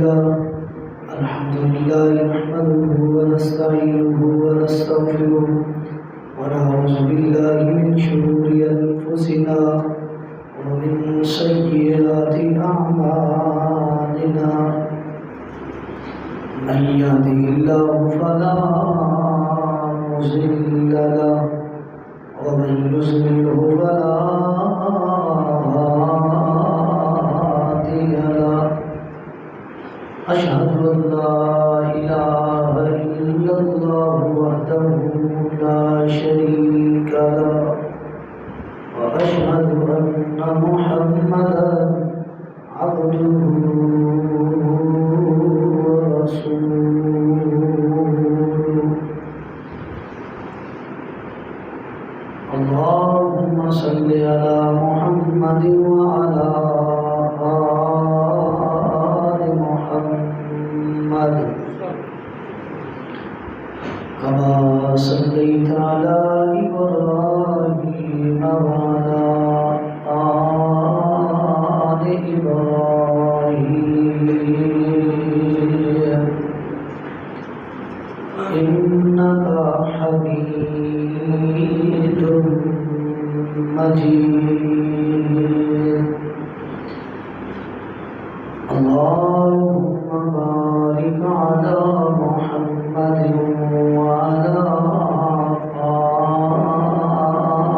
لله الحمد لله نحمده ونستعينه ونستغفره ونعوذ بالله من شرور أنفسنا ومن سيئات أعمالنا من يهده الله فلا مضل له ومن يضلله فلا هادي له أشهد أن لا إله إلا الله وحده لا شريك له وأشهد أن محمدا عبده ورسوله اللهم صل على محمد وعلى آل محمد كما صليت على إبراهيم وعلى آل إبراهيم إنك حميد مجيد اللهم بارك على محمد وعلى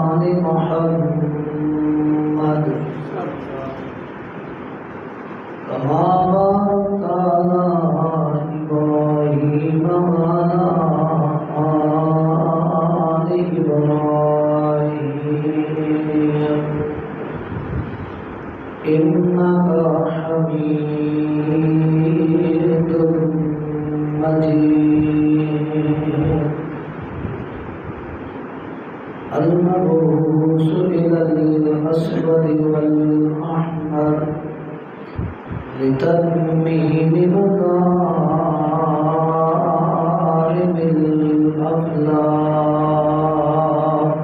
آل محمد كما باركت على إبراهيم وعلى آل إبراهيم إنك حميد مجيد المبعوث إلى الأسود والأحمر لتتميم مكارم الأخلاق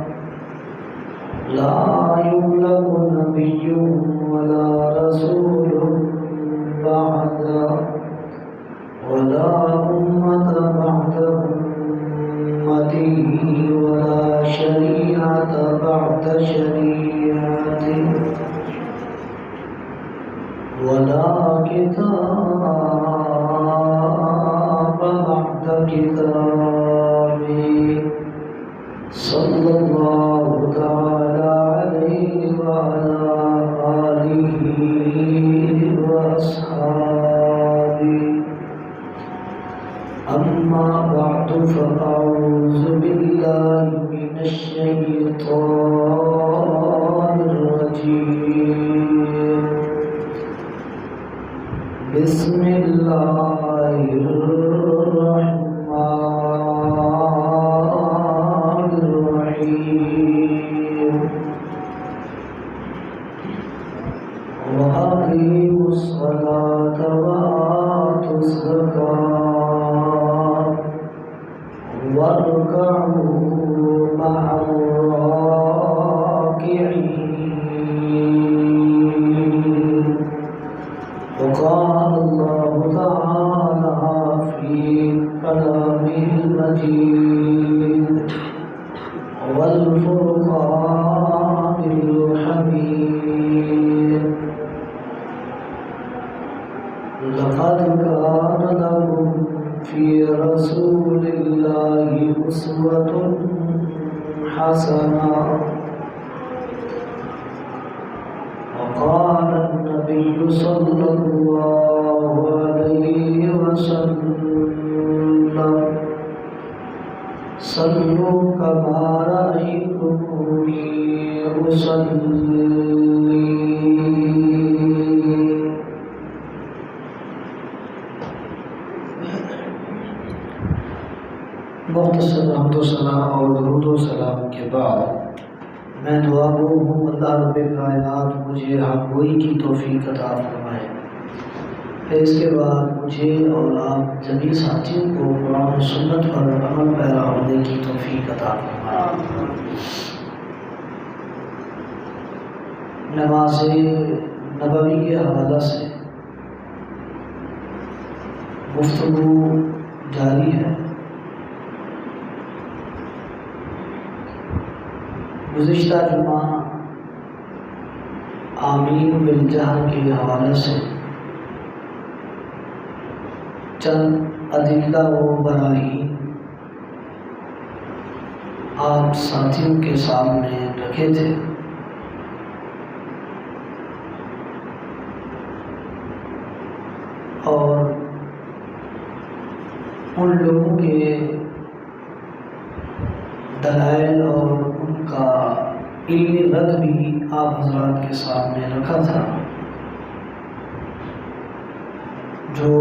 لا يبلغ نبي ولا رسول بعده ولا أمة بعد أمته ولا شريعة بعد شريعته ولا كتاب بعد كتابه صلى الله تعالى عليه وعلى آله وأصحابه أما بعد فأعوذ بالله من الشيطان الرجيم بسم الله الرحمن الرحيم وأقيموا الصلاة وآتوا الزكاة واركعوا مع الراكعين وقال الله تعالى في كلامه المجيد والفرقان الحميد لقد كان لكم في رسول الله أسوة حسنة وقال النبي صلى الله عليه وسلم صلوا كما رأيتموني أصلي مختصر حمد و ثنا اور درود و سلام کے بعد میں دعا گو ہوں اللہ رب کائنات مجھے حق گوئی کی توفیق عطا فرمائے. پھر اس کے بعد مجھے اور آپ جمیع ساتھیوں کو قرآن و سنت پر عمل پیرا ہونے کی توفیق عطا فرمائے. نماز نبوی کے حوالہ سے گفتگو جاری ہے۔ گزشتہ جمعہ آمین بالجہر کے حوالے سے چند ادلہ و براہین آپ ساتھیوں کے سامنے رکھے تھے، اور ان لوگوں کے دلائل اور ان کا علمی رد بھی آپ حضرات کے سامنے رکھا تھا۔ جو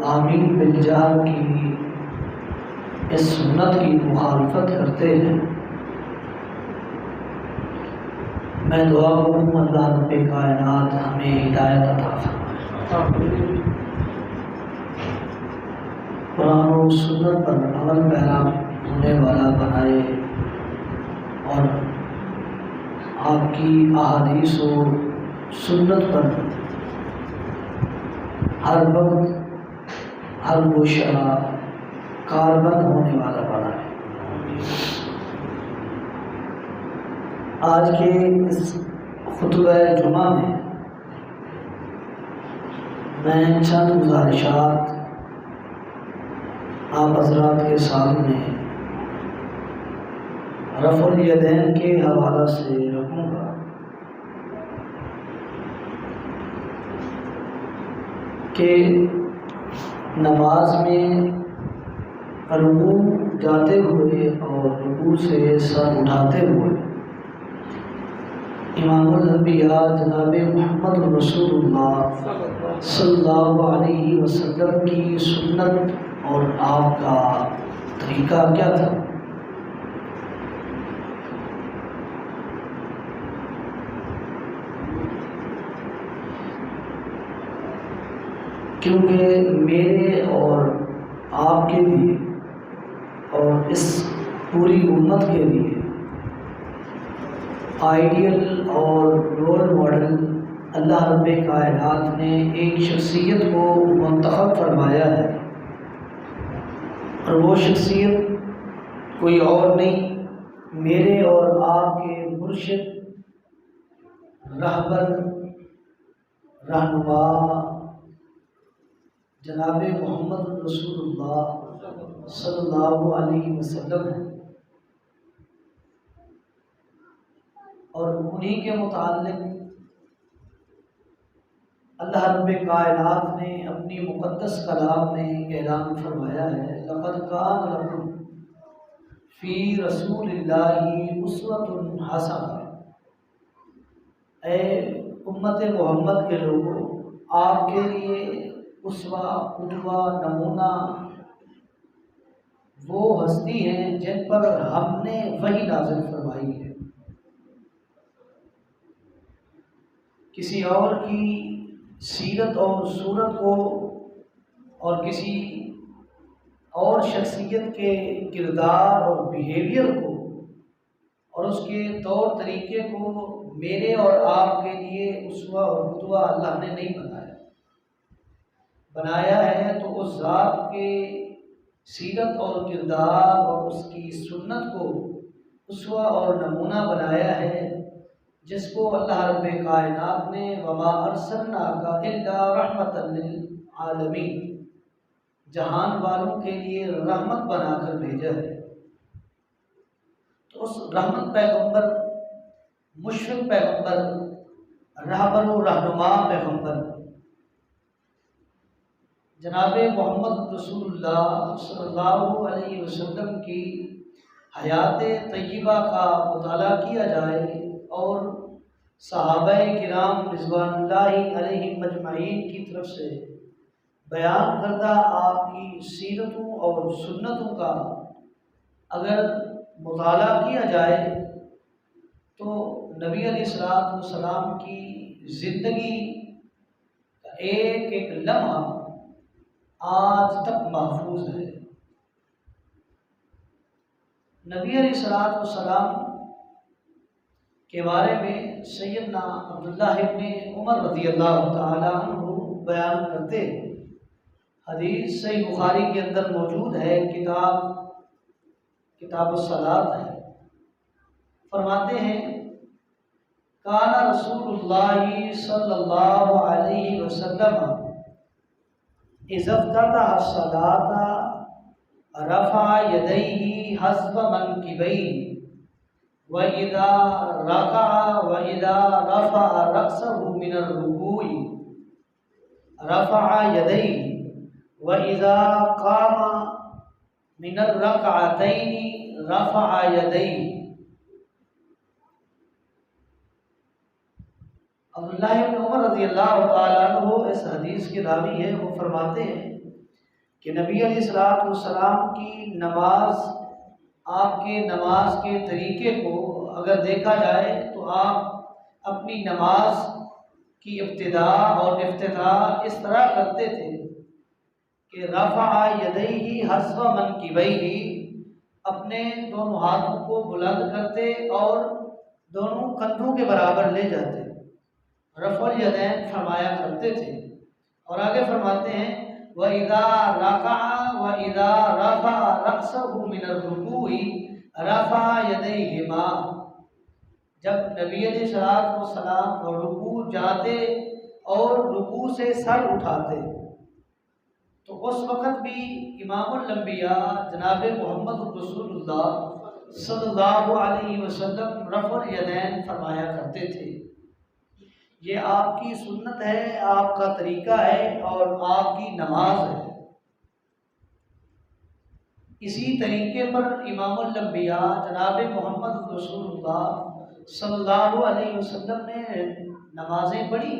آمین بالجہر کی اس سنت کی مخالفت کرتے ہیں، میں دعا کروں اللہ رب کائنات ہمیں ہدایت عطا فرمائے، قرآن و سنت پر عمل پیرا ہونے والا بنائے، اور آپ کی احادیث و سنت پر ہر وقت ہر گوشہ کاربند ہونے والا بنائے۔ آج کے اس خطبہ جمعہ میں چند گزارشات آپ حضرات کے سامنے رفع الیدین کے حوالہ سے رکھوں گا کہ نماز میں رکوع جاتے ہوئے اور رکوع سے سر اٹھاتے ہوئے امام الانبیاء جناب محمد رسول اللہ صلی اللہ علیہ وسلم کی سنت اور آپ کا طریقہ کیا تھا۔ کیونکہ میرے اور آپ کے لیے اور اس پوری امت کے لیے آئیڈیل اور رول ماڈل اللہ رب کائنات نے ایک شخصیت کو منتخب فرمایا ہے، اور وہ شخصیت کوئی اور نہیں، میرے اور آپ کے مرشد، رہبر، رہنما جناب محمد رسول اللہ صلی اللہ علیہ وسلم ہے، اور انہی کے متعلق اللہ رب کائنات نے اپنی مقدس کلام میں اعلان فرمایا ہے، لقد کان لکم فی رسول اللہ اسوۃ حسنہ۔ اے امت محمد کے لوگوں، آپ کے لیے اسوہ، قدوہ، نمونہ وہ ہستی ہیں جن پر ہم نے وحی نازل فرمائی ہے۔ کسی اور کی سیرت اور صورت کو اور کسی اور شخصیت کے کردار اور بیہیویئر کو اور اس کے طور طریقے کو میرے اور آپ کے لیے اسوہ اور قدوہ اللہ نے نہیں بنایا ہے، تو اس ذات کے سیرت اور کردار اور اس کی سنت کو اسوہ اور نمونہ بنایا ہے، جس کو اللہ رب کائنات نے وما ارسلناک الا رحمۃ للعالمین، جہان والوں کے لیے رحمت بنا کر بھیجا ہے۔ تو اس رحمت پیغمبر، مشفق پیغمبر، رہبر و رہنما پیغمبر جناب محمد رسول اللہ صلی اللہ علیہ وسلم کی حیات طیبہ کا مطالعہ کیا جائے اور صحابہ کرام رضوان اللہ علیہم اجمعین کی طرف سے بیان کردہ آپ کی سیرتوں اور سنتوں کا اگر مطالعہ کیا جائے تو نبی علیہ السلام کی زندگی کا ایک ایک لمحہ آج تک محفوظ ہے۔ نبی علیہ السلام کے بارے میں سیدنا عبداللہ ابن عمر رضی اللہ تعالیٰ عنہ بیان کرتے ہیں، حدیث صحیح بخاری کے اندر موجود ہے، کتاب الصلاۃ ہے۔ فرماتے ہیں کان رسول اللہ صلی اللہ علیہ وسلم اذا افتتح الصلاۃ رفع یدیہ حسب منکبیہ وَإِذَا رَكَعَ وَإِذَا رَفَعَ رَأْسَهُ مِنَ الرُّكُوعِ رَفَعَ يَدَيْهِ وَإِذَا قَامَ مِنَ الرَّكْعَتَيْنِ رَفَعَ يَدَيْهِ۔ عبداللہ بن عمر رضی اللہ تعالیٰ عنہ اس حدیث کے راوی ہیں، وہ فرماتے ہیں کہ نبی علیہ السلام کی نماز، آپ کے نماز کے طریقے کو اگر دیکھا جائے تو آپ اپنی نماز کی ابتدا اور افتتاح اس طرح کرتے تھے کہ رفع یدیہ حسب منکبیہ، اپنے دونوں ہاتھوں کو بلند کرتے اور دونوں کندھوں کے برابر لے جاتے، رفع الیدین فرمایا کرتے تھے۔ اور آگے فرماتے ہیں وَإِذَا رَكَعَ وَإِذَا رَفَعَ رَأْسَهُ مِنَ الرُّكُوعِ رَفَعَ يَدَيْهِمَا، جب نبی علیہ السلام رکوع جاتے اور رکوع سے سر اٹھاتے تو اس وقت بھی امام الانبیاء جناب محمد رسول اللہ صلی اللہ علیہ وسلم رفع الیدین فرمایا کرتے تھے۔ یہ آپ کی سنت ہے، آپ کا طریقہ ہے اور آپ کی نماز ہے۔ اسی طریقے پر امام الانبیاء جناب محمد رسول اللہ صلی اللہ علیہ وسلم نے نمازیں پڑھی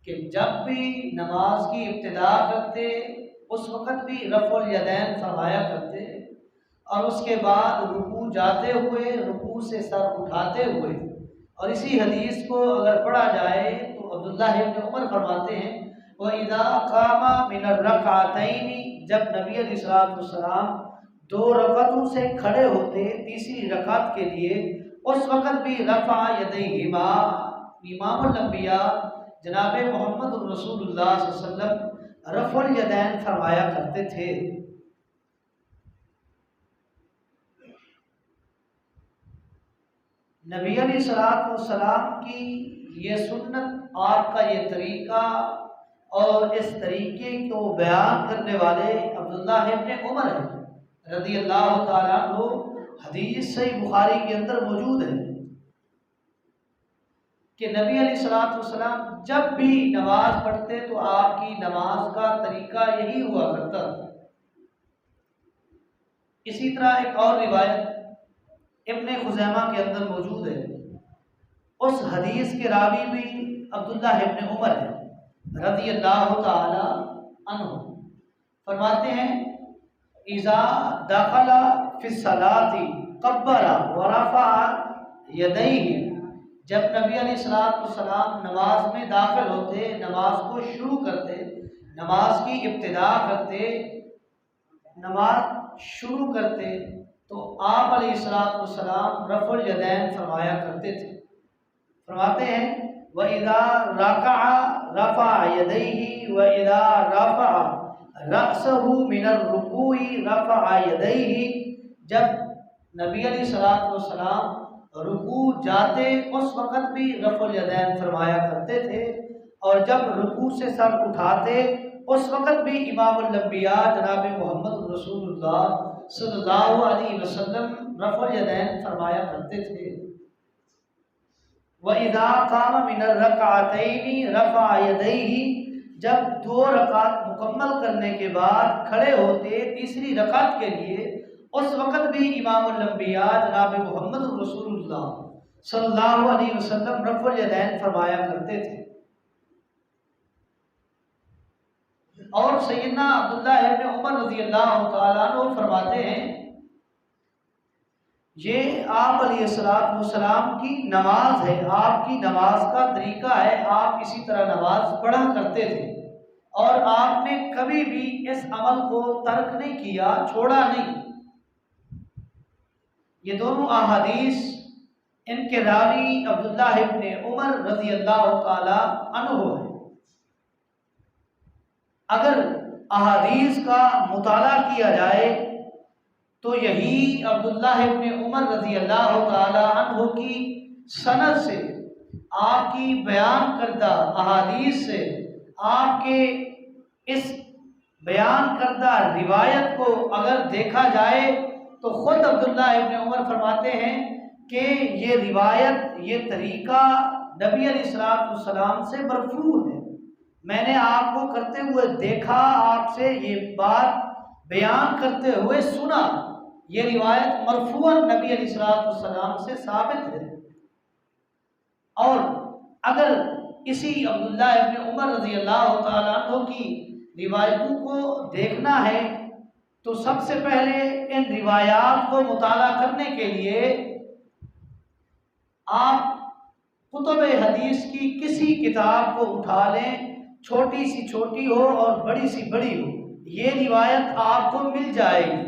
کہ جب بھی نماز کی ابتدا کرتے اس وقت بھی رفع الیدین فرمایا کرتے، اور اس کے بعد رکوع جاتے ہوئے رکوع سے سر اٹھاتے ہوئے۔ اور اسی حدیث کو اگر پڑھا جائے تو عبداللہ بن عمر فرماتے ہیں وَإِذَا قَامَ مِنَ الرَّكْعَتَيْنِ، جب نبی علیہ السلام دو رکعتوں سے کھڑے ہوتے تیسری رکعت کے لیے، اس وقت بھی رفع یدیہما، امام الانبیاء جناب محمد رسول اللہ صلی اللہ علیہ وسلم رفع الیدین فرمایا کرتے تھے۔ نبی علیہ السلام کی یہ سنت، آپ کا یہ طریقہ اور اس طریقے کو بیان کرنے والے عبداللہ ابن عمر ہیں رضی اللہ تعالیٰ عنہ۔ حدیث صحیح بخاری کے اندر موجود ہے کہ نبی علیہ السلام جب بھی نماز پڑھتے تو آپ کی نماز کا طریقہ یہی ہوا کرتا۔ اسی طرح ایک اور روایت ابن خزیمہ کے اندر موجود ہے، اس حدیث کے راوی بھی عبداللہ ابن عمر ہے رضی اللہ تعالی عنہ۔ فرماتے ہیں اذا دخل فی الصلاۃ کبر ورفع یدیہ، جب نبی علیہ السلام نماز میں داخل ہوتے، نماز کو شروع کرتے، نماز کی ابتدا کرتے، نماز شروع کرتے تو آپ علیہ السلام رفع الیدین فرمایا کرتے تھے۔ فرماتے ہیں وَإِذَا رَكَعَ رَفَعَ يَدَيْهِ وَإِذَا رَفَعَ رَأْسَهُ مِنَ الرُّكُوعِ رَفَعَ يَدَيْهِ، جب نبی علیہ السلام رکوع جاتے اس وقت بھی رفع الیدین فرمایا کرتے تھے، اور جب رکوع سے سر اٹھاتے اس وقت بھی امام الانبیاء جناب محمد رسول اللہ صلی اللہ علیہ وسلم رفع الیدین فرمایا کرتے تھے۔ وَإِذَا قَامَ مِنَ الرَّكْعَتَيْنِ رَفَعَ يَدَيْهِ، جب دو رکعت مکمل کرنے کے بعد کھڑے ہوتے تیسری رکعت کے لیے، اس وقت بھی امام الانبیاء جناب محمد رسول اللہ صلی اللہ علیہ وسلم رفع الیدین فرمایا کرتے تھے۔ اور سیدنا عبداللہ ابن عمر رضی اللہ تعالیٰ عنہ فرماتے ہیں یہ آپ علیہ السلام کی نماز ہے، آپ کی نماز کا طریقہ ہے، آپ اسی طرح نماز پڑھا کرتے تھے، اور آپ نے کبھی بھی اس عمل کو ترک نہیں کیا، چھوڑا نہیں۔ یہ دونوں احادیث ان کے راوی عبداللہ ابن عمر رضی اللہ تعالی عنہ ہیں۔ اگر احادیث کا مطالعہ کیا جائے تو یہی عبداللہ ابن عمر رضی اللہ تعالی عنہ کی سند سے، آپ کی بیان کردہ احادیث سے، آپ کے اس بیان کردہ روایت کو اگر دیکھا جائے تو خود عبداللہ ابن عمر فرماتے ہیں کہ یہ روایت، یہ طریقہ نبی علیہ الصلوۃ والسلام سے مرفوع ہے، میں نے آپ کو کرتے ہوئے دیکھا، آپ سے یہ بات بیان کرتے ہوئے سنا، یہ روایت مرفوعاً نبی علیہ الصلوۃ والسلام سے ثابت ہے۔ اور اگر اسی عبداللہ ابن عمر رضی اللہ تعالیٰ عنہ کی روایتوں کو دیکھنا ہے تو سب سے پہلے ان روایات کو مطالعہ کرنے کے لیے آپ کتب حدیث کی کسی کتاب کو اٹھا لیں، چھوٹی سی چھوٹی ہو اور بڑی سی بڑی ہو، یہ روایت آپ کو مل جائے گی،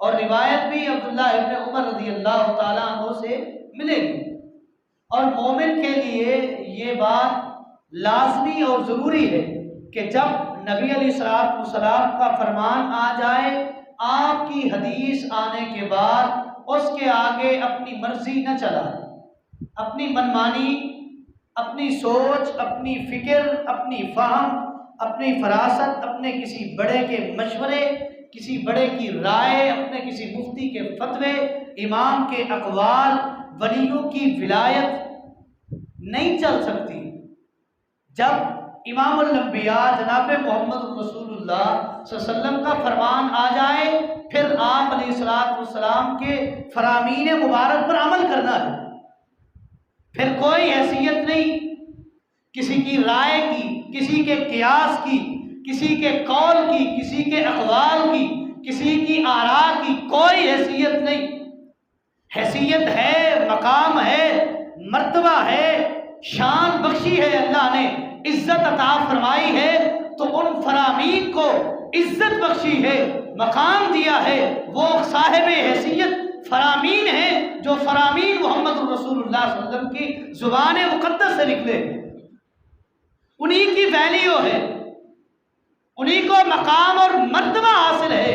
اور روایت بھی عبداللہ ابن عمر رضی اللہ تعالیٰ عنہ سے ملے گی۔ اور مومن کے لیے یہ بات لازمی اور ضروری ہے کہ جب نبی علیہ الصلوۃ والسلام کا فرمان آ جائے، آپ کی حدیث آنے کے بعد اس کے آگے اپنی مرضی نہ چلائے، اپنی منمانی، اپنی سوچ، اپنی فکر، اپنی فہم، اپنی فراست، اپنے کسی بڑے کے مشورے، کسی بڑے کی رائے، اپنے کسی مفتی کے فتوے، امام کے اقوال، ولیوں کی ولایت نہیں چل سکتی۔ جب امام الانبیاء جناب محمد رسول اللہ صلی اللہ علیہ وسلم کا فرمان آ جائے، پھر آپ علیہ الصلوۃ والسلام کے فرامین مبارک پر عمل کرنا ہے، پھر کوئی حیثیت نہیں کسی کی رائے کی، کسی کے قیاس کی، کسی کے قول کی، کسی کے اقوال کی، کسی کی آراء کی، کوئی حیثیت نہیں۔ حیثیت ہے، مقام ہے، مرتبہ ہے، شان بخشی ہے، اللہ نے عزت عطا فرمائی ہے، تو ان فرامین کو عزت بخشی ہے، مقام دیا ہے، وہ صاحب حیثیت فرامین ہیں جو فرامین محمد رسول اللہ صلی اللہ علیہ وسلم کی زبان مقدس سے نکلے، انہی کی ویلیو ہے، انہی کو مقام اور مرتبہ حاصل ہے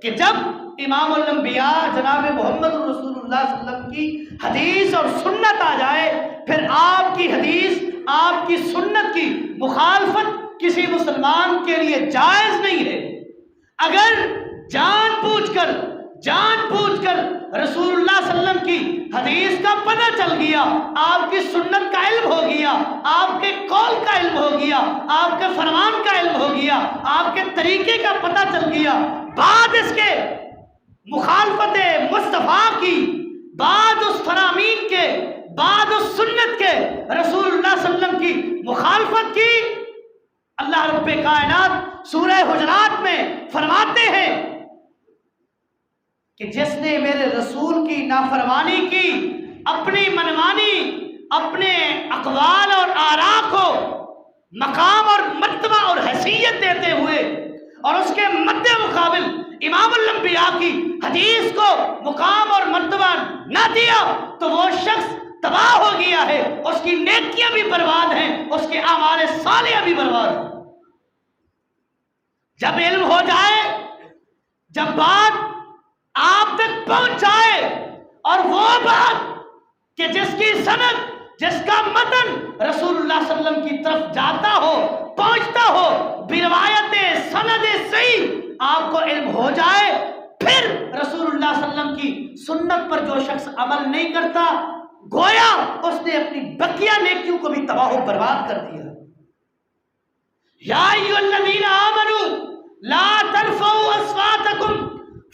کہ جب امام الانبیاء جناب محمد رسول اللہ صلی اللہ علیہ وسلم کی حدیث اور سنت آ جائے، پھر آپ کی حدیث، آپ کی سنت کی مخالفت کسی مسلمان کے لیے جائز نہیں ہے۔ اگر جان بوجھ کر رسول اللہ صلی اللہ علیہ وسلم کی حدیث کا پتہ چل گیا، آپ کی سنت کا علم ہو گیا، آپ کے قول کا علم ہو گیا، آپ کے فرمان کا علم ہو گیا، آپ کے طریقے کا پتہ چل گیا، بعد اس کے مخالفت مصطفیٰ کی، بعد اس فرامین کے، بعد اس سنت کے، رسول اللہ صلی اللہ علیہ وسلم کی مخالفت کی، اللہ رب کائنات سورہ حجرات میں فرماتے ہیں کہ جس نے میرے رسول کی نافرمانی کی، اپنی منمانی، اپنے اقوال اور آراء کو مقام اور مرتبہ اور حیثیت دیتے ہوئے اور اس کے مد مقابل امام الانبیاء کی حدیث کو مقام اور مرتبہ نہ دیا، تو وہ شخص تباہ ہو گیا ہے، اس کی نیکیاں بھی برباد ہیں، اس کے اعمال صالحہ بھی برباد ہیں۔ جب علم ہو جائے، جب بات آپ تک پہنچ جائے، اور وہ بات کہ جس کی سند، جس کا متن رسول اللہ صلی اللہ علیہ وسلم کی طرف جاتا ہو، پہنچتا ہو، بروایت سند صحیح آپ کو علم ہو جائے، پھر رسول اللہ صلی اللہ علیہ وسلم کی سنت پر جو شخص عمل نہیں کرتا، گویا اس نے اپنی بقیہ نیکیوں کو بھی تباہ و برباد کر دیا۔ یا ایھا الذین آمنوا لا ترفعوا اصواتکم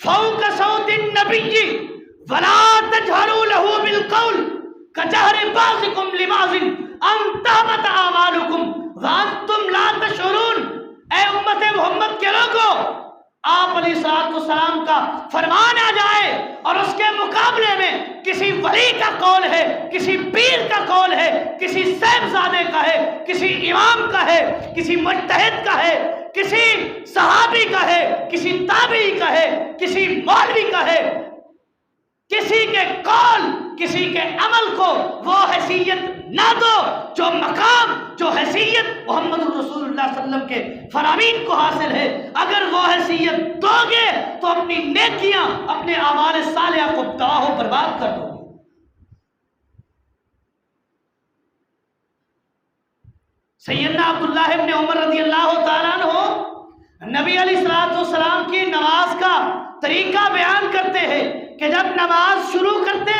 فوق صوت النبی ولا تجہروا له بالقول کجہر بعضکم لبعض ان تحبط اعمالکم وانتم لا تشعرون۔ اے امت محمد کے لوگوں، آپ علیہ السلام کا فرمان آ جائے اور اس کے مقابلے میں کسی ولی کا قول ہے، کسی پیر کا قول ہے، کسی صاحبزادے کا ہے، کسی امام کا ہے، کسی مجتہد کا ہے، کسی صحابی کا ہے، کسی تابعی کا ہے، کسی مولوی کا ہے، کسی کے قول کسی کے عمل کو وہ حیثیت نہ دو جو مقام جو حیثیت محمد رسول اللہ صلی اللہ علیہ وسلم کے فرامین کو حاصل ہے. اگر وہ حیثیت دو گے تو اپنی نیکیاں اپنے اعمال صالحہ کو تباہ و برباد کر دو گے. سیدنا عبداللہ ابن عمر رضی اللہ تعالیٰ عنہ نبی علیہ السلام کی نماز کا طریقہ بیان کرتے ہیں کہ جب نماز شروع کرتے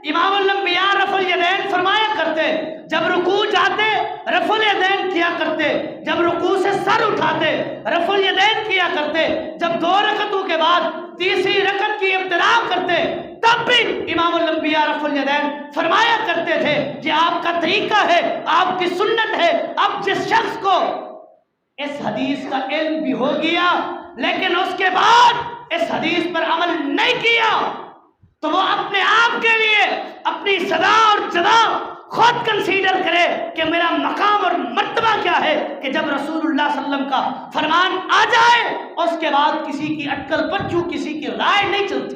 امام الانبیاء رفع الیدین فرمایا کرتے، جب رکوع جاتے رفع الیدین کیا کرتے، جب رکوع سے سر اٹھاتے رفع الیدین کیا کرتے، جب 2 رکعتوں کے بعد تیسری رکعت کی ابتدا کرتے تب بھی امام الانبیاء رفع الیدین فرمایا کرتے تھے. یہ آپ کا طریقہ ہے، آپ کی سنت ہے. اب جس شخص کو اس حدیث کا علم بھی ہو گیا لیکن اس کے بعد اس حدیث پر عمل نہیں کیا تو وہ اپنے آپ کے لیے اپنی صدا اور جدا خود کنسیڈر کرے کہ میرا مقام اور مرتبہ کیا ہے کہ جب رسول اللہ صلی اللہ علیہ وسلم کا فرمان آ جائے اس کے بعد کسی کی اٹکل پچو کسی کی رائے نہیں چلتی.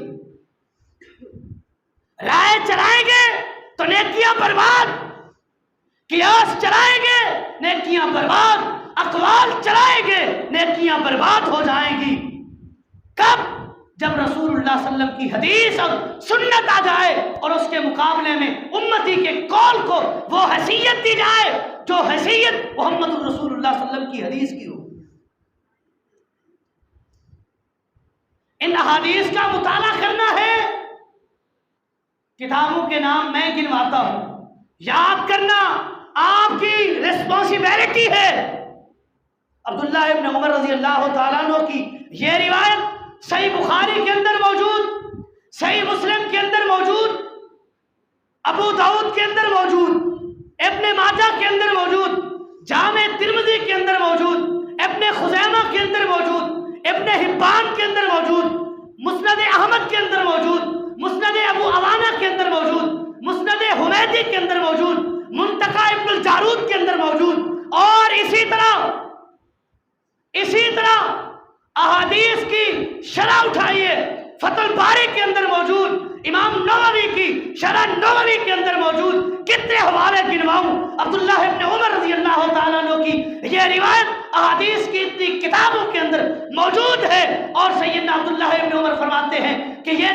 رائے چلائیں گے تو نیکیاں برباد، قیاس چلائیں گے نیکیاں برباد، اقوال چلائیں گے نیکیاں برباد ہو جائیں گی. کب؟ جب رسول اللہ صلی اللہ علیہ وسلم کی حدیث اور سنت آ جائے اور اس کے مقابلے میں امتی کے قول کو وہ حیثیت دی جائے جو حیثیت محمد رسول اللہ صلی اللہ علیہ وسلم کی حدیث کی ہو. ان احادیث کا مطالعہ کرنا ہے. کتابوں کے نام میں گنواتا ہوں، یاد کرنا آپ کی ریسپانسبلٹی ہے. عبداللہ ابن عمر رضی اللہ تعالیٰ عنہ کی یہ روایت صحیح بخاری کے اندر موجود، صحیح مسلم کے اندر موجود، ابو داؤد کے اندر موجود، ابن ماجہ کے اندر موجود، جامع ترمذی کے اندر موجود، ابن خزیمہ کے اندر موجود، ابن حبان کے اندر موجود، مسند احمد کے اندر موجود، مسند ابو عوانہ کے اندر موجود، مسند حمیدی کے اندر موجود، منتقى ابن الجارود کے اندر موجود. اور اسی طرح احادیث کی شرح اٹھائیے فتح الباری کے اندر موجود، امام نووی کی شرح نووی کے اندر موجود. کتنے حوالے گنواؤں. عبداللہ ابن عمر رضی اللہ تعالیٰ عنہ کی یہ روایت احادیث کی اتنی کتابوں کے اندر موجود ہے. اور سیدنا عبداللہ ابن عمر فرماتے ہیں کہ یہ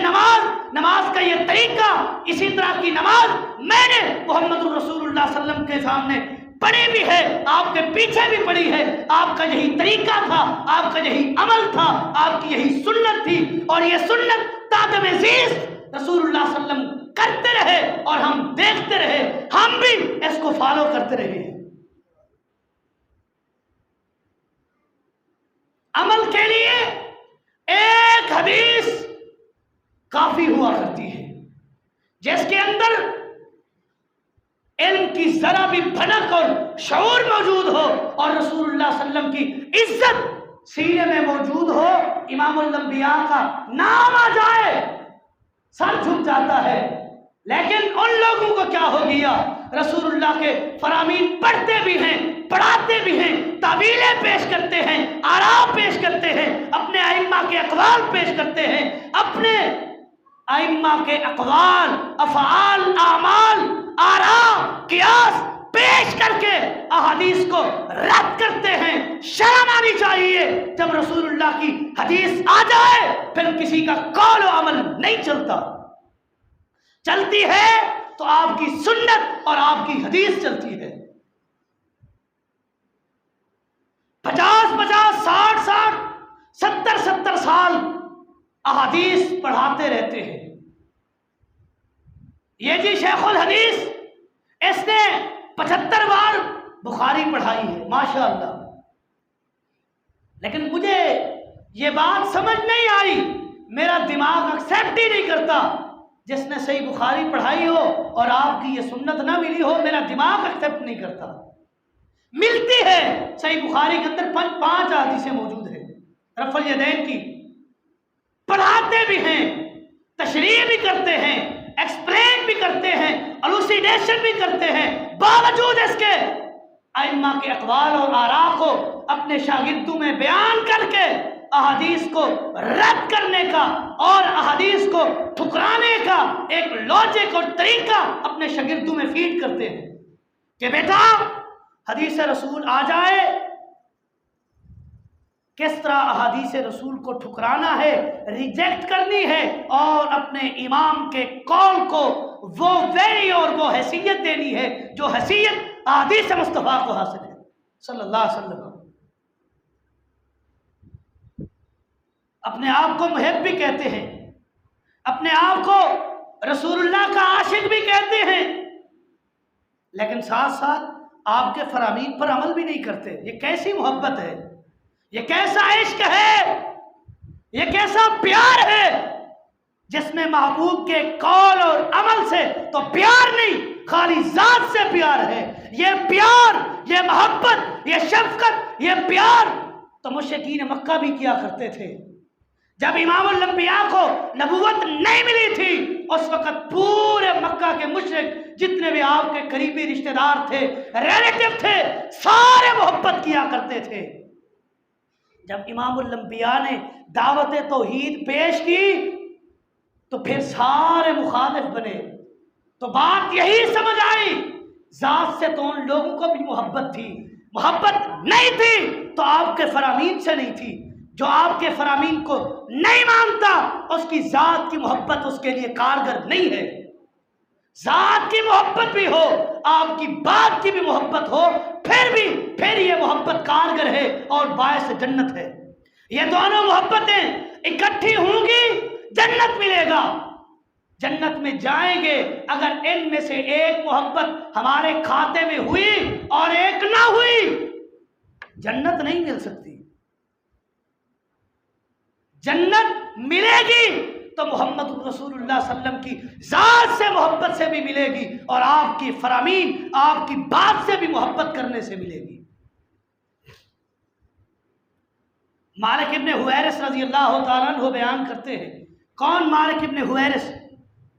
نماز کا یہ طریقہ، اسی طرح کی نماز میں نے محمد رسول اللہ صلی اللہ علیہ وسلم کے سامنے پڑھی بھی ہے، آپ کے پیچھے بھی پڑھی ہے. آپ کا یہی طریقہ تھا، آپ کا یہی عمل تھا، آپ کی یہی سنت تھی. اور یہ سنت تادم زیست رسول اللہ صلی اللہ علیہ وسلم کرتے رہے اور ہم دیکھتے رہے، ہم بھی اس کو فالو کرتے رہے. عمل کے لیے ایک حدیث کافی ہوا کرتی ہے جس کے اندر علم کی ذرا بھی بھنک اور شعور موجود ہو اور رسول اللہ صلی اللہ علیہ وسلم کی عزت سینے میں موجود ہو. امام الانبیاء کا نام آ جائے سر جھک جاتا ہے. لیکن ان لوگوں کو کیا ہو گیا؟ رسول اللہ کے فرامین پڑھتے بھی ہیں، پڑھاتے بھی ہیں، تعویلیں پیش کرتے ہیں، آراء پیش کرتے ہیں، اپنے ائمہ کے اقوال پیش کرتے ہیں، اپنے ائمہ کے اقوال، افعال، اعمال، آراء، قیاس پیش کر کے احادیث کو رد کرتے ہیں. شرم آنی چاہیے. جب رسول اللہ کی حدیث آ جائے پھر کسی کا قول و عمل نہیں چلتا. چلتی ہے تو آپ کی سنت اور آپ کی حدیث چلتی ہے. 50 60 70 سال احادیث پڑھاتے رہتے ہیں. یہ جی شیخ الحدیث اس نے 75 بار بخاری پڑھائی ہے ماشاءاللہ. لیکن مجھے یہ بات سمجھ نہیں آئی، میرا دماغ ایکسیپٹ ہی نہیں کرتا. جس نے صحیح بخاری پڑھائی ہو اور آپ کی یہ سنت نہ ملی ہو، میرا دماغ ایکسیپٹ نہیں کرتا. ملتی ہے صحیح بخاری کے اندر 5 حدیثیں موجود ہیں رفع الیدین کی، پڑھاتے بھی ہیں، تشریح بھی کرتے ہیں، ایکسپلین بھی کرتے ہیں، الوسیڈیشن بھی کرتے ہیں. باوجود اس کے ائمہ کے اقوال اور آراء کو اپنے شاگردوں میں بیان کر کے احادیث کو رد کرنے کا اور احادیث کو ٹھکرانے کا ایک لاجک اور طریقہ اپنے شاگردوں میں فیڈ کرتے ہیں کہ بیٹا حدیث رسول آ جائے، کس طرح احادیث رسول کو ٹھکرانا ہے، ریجیکٹ کرنی ہے، اور اپنے امام کے قول کو وہ ویلی اور وہ حیثیت دینی ہے جو حیثیت احادیث مصطفیٰ کو حاصل ہے صلی اللہ علیہ وسلم۔ اپنے آپ کو محب بھی کہتے ہیں، اپنے آپ کو رسول اللہ کا عاشق بھی کہتے ہیں، لیکن ساتھ ساتھ آپ کے فرامین پر عمل بھی نہیں کرتے۔ یہ کیسی محبت ہے، یہ کیسا عشق ہے، یہ کیسا پیار ہے جس میں محبوب کے قول اور عمل سے تو پیار نہیں، خالی ذات سے پیار ہے۔ یہ پیار، یہ محبت، یہ شفقت، یہ پیار تو مشرکین مکہ بھی کیا کرتے تھے۔ جب امام الانبیاء کو نبوت نہیں ملی تھی، اس وقت پورے مکہ کے مشرک جتنے بھی آپ کے قریبی رشتہ دار تھے، ریلیٹیو تھے، سارے محبت کیا کرتے تھے۔ جب امام الانبیاء نے دعوت توحید پیش کی تو پھر سارے مخالف بنے۔ تو بات یہی سمجھ آئی، ذات سے تو ان لوگوں کو بھی محبت تھی، محبت نہیں تھی تو آپ کے فرامین سے نہیں تھی۔ جو آپ کے فرامین کو نہیں مانتا اس کی ذات کی محبت اس کے لیے کارگر نہیں ہے۔ ذات کی محبت بھی ہو، آپ کی بات کی بھی محبت ہو، پھر یہ محبت کارگر ہے اور باعث جنت ہے۔ یہ دونوں محبتیں اکٹھی ہوں گی، جنت ملے گا، جنت میں جائیں گے۔ اگر ان میں سے ایک محبت ہمارے کھاتے میں ہوئی اور ایک نہ ہوئی، جنت نہیں مل سکتی۔ جنت ملے گی تو محمد رسول اللہ صلی اللہ علیہ وسلم کی ذات سے محبت سے بھی ملے گی، اور آپ کی فرامین، آپ کی بات سے بھی محبت کرنے سے ملے گی۔ مالک ابن حویرث رضی اللہ تعالیٰ عنہ بیان کرتے ہیں، کون مالک ابن حویرث؟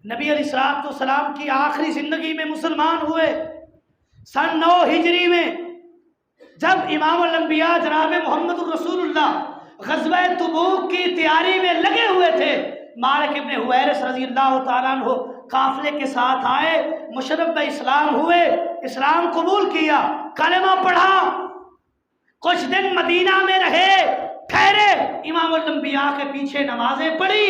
نبی علیہ السلام کی آخری زندگی میں مسلمان ہوئے، سن 9 ہجری میں، جب امام الانبیاء جناب محمد رسول اللہ غزوہ تبوک کی تیاری میں لگے ہوئے تھے، مالک ابن حویرث رضی اللہ تعالیٰ عنہ قافلے کے ساتھ آئے، مشرف اسلام ہوئے، اسلام قبول کیا، کلمہ پڑھا، کچھ دن مدینہ میں رہے، ٹھہرے، امام الانبیاء کے پیچھے نمازیں پڑھی۔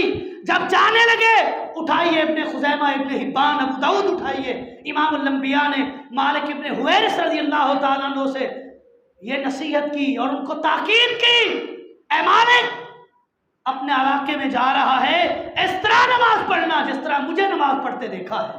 جب جانے لگے، اٹھائیے ابن خزیمہ، ابن حبان، ابو داؤد اٹھائیے، امام الانبیاء نے مالک ابن حویرث رضی اللہ تعالیٰ عنہ سے یہ نصیحت کی اور ان کو تاکید کی، اے مالک، اپنے علاقے میں جا رہا ہے، اس طرح نماز پڑھنا جس طرح مجھے نماز پڑھتے دیکھا ہے۔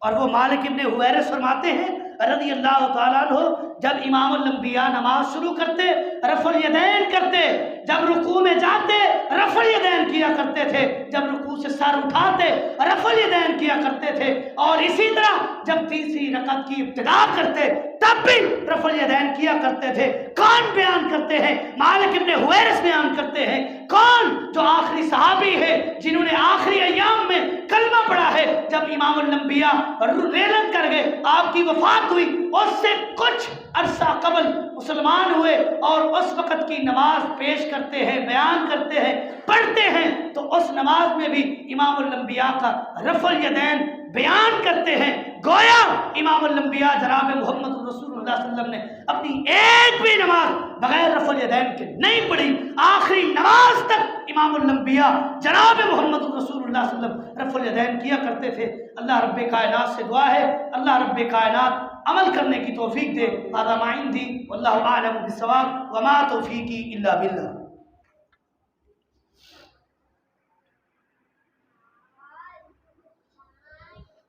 اور وہ مالک ابن حویرث فرماتے ہیں رضی اللہ تعالیٰ عنہ، جب امام الانبیاء نماز شروع کرتے رفع الیدین کرتے، جب رکوع میں جاتے رفع الیدین کیا کرتے تھے، جب رکوع سے سر اٹھاتے رفع الیدین کیا کرتے تھے، اور اسی طرح جب تیسری رکعت کی ابتدا کرتے تب بھی رفع الیدین کیا کرتے تھے۔ کون بیان کرتے ہیں؟ مالک ابن حویرث بیان کرتے ہیں۔ کون؟ جو آخری صحابی ہے جنہوں نے آخری ایام میں کلمہ پڑھا ہے، جب امام الانبیاء ریلت کر گئے، آپ کی وفات ہوئی، اس سے کچھ عرصہ قبل مسلمان ہوئے، اور اس وقت کی نماز پیش کرتے ہیں، بیان کرتے ہیں، پڑھتے ہیں، تو اس نماز میں بھی امام الانبیاء کا رفع الیدین بیان کرتے ہیں۔ گویا امام الانبیاء جناب محمد رسول اللہ صلی اللہ علیہ وسلم نے اپنی ایک بھی نماز بغیر رفع الیدین کے نہیں پڑھی۔ آخری نماز تک امام الانبیاء جناب محمد رسول اللہ صلی اللہ علیہ وسلم رفع الیدین کیا کرتے تھے۔ اللہ رب کائنات سے دعا ہے، اللہ رب کائنات عمل کرنے کی توفیق دے۔ هذا ما عندي والله اعلم بالصواب وما توفیقی الا باللہ۔